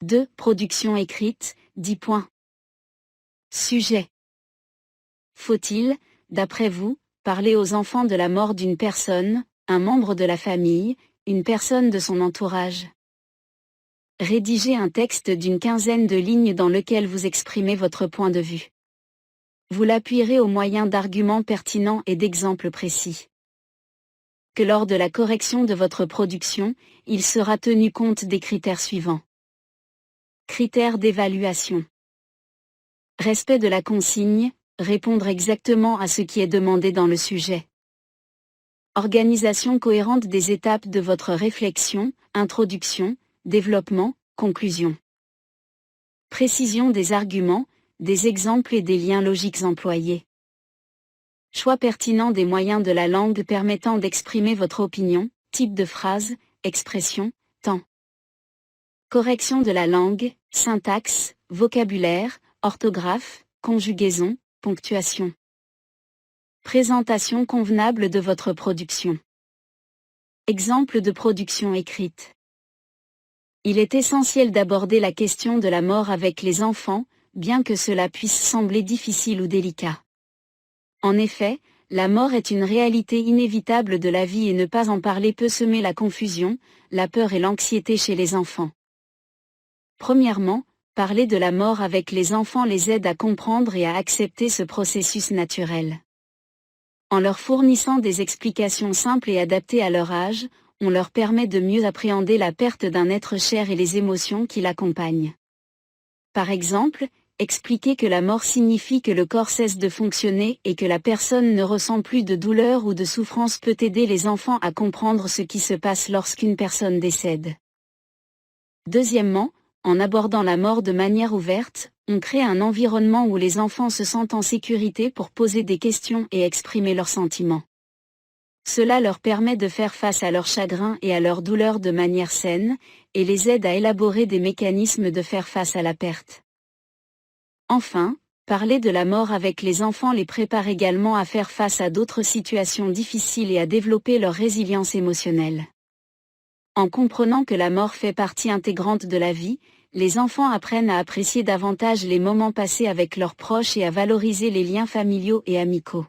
2. Production écrite, 10 points. Sujet. Faut-il, d'après vous, parler aux enfants de la mort d'une personne, un membre de la famille, une personne de son entourage? Rédigez un texte d'une quinzaine de lignes dans lequel vous exprimez votre point de vue. Vous l'appuierez au moyen d'arguments pertinents et d'exemples précis. Que lors de la correction de votre production, il sera tenu compte des critères suivants. Critères d'évaluation. Respect de la consigne, répondre exactement à ce qui est demandé dans le sujet. Organisation cohérente des étapes de votre réflexion, introduction, développement, conclusion. Précision des arguments, des exemples et des liens logiques employés. Choix pertinent des moyens de la langue permettant d'exprimer votre opinion, type de phrase, expression, temps. Correction de la langue, syntaxe, vocabulaire, orthographe, conjugaison, ponctuation. Présentation convenable de votre production. Exemple de production écrite. Il est essentiel d'aborder la question de la mort avec les enfants, bien que cela puisse sembler difficile ou délicat. En effet, la mort est une réalité inévitable de la vie et ne pas en parler peut semer la confusion, la peur et l'anxiété chez les enfants. Premièrement, parler de la mort avec les enfants les aide à comprendre et à accepter ce processus naturel. En leur fournissant des explications simples et adaptées à leur âge, on leur permet de mieux appréhender la perte d'un être cher et les émotions qui l'accompagnent. Par exemple, expliquer que la mort signifie que le corps cesse de fonctionner et que la personne ne ressent plus de douleur ou de souffrance peut aider les enfants à comprendre ce qui se passe lorsqu'une personne décède. Deuxièmement, en abordant la mort de manière ouverte, on crée un environnement où les enfants se sentent en sécurité pour poser des questions et exprimer leurs sentiments. Cela leur permet de faire face à leur chagrin et à leur douleur de manière saine, et les aide à élaborer des mécanismes de faire face à la perte. Enfin, parler de la mort avec les enfants les prépare également à faire face à d'autres situations difficiles et à développer leur résilience émotionnelle. En comprenant que la mort fait partie intégrante de la vie, les enfants apprennent à apprécier davantage les moments passés avec leurs proches et à valoriser les liens familiaux et amicaux.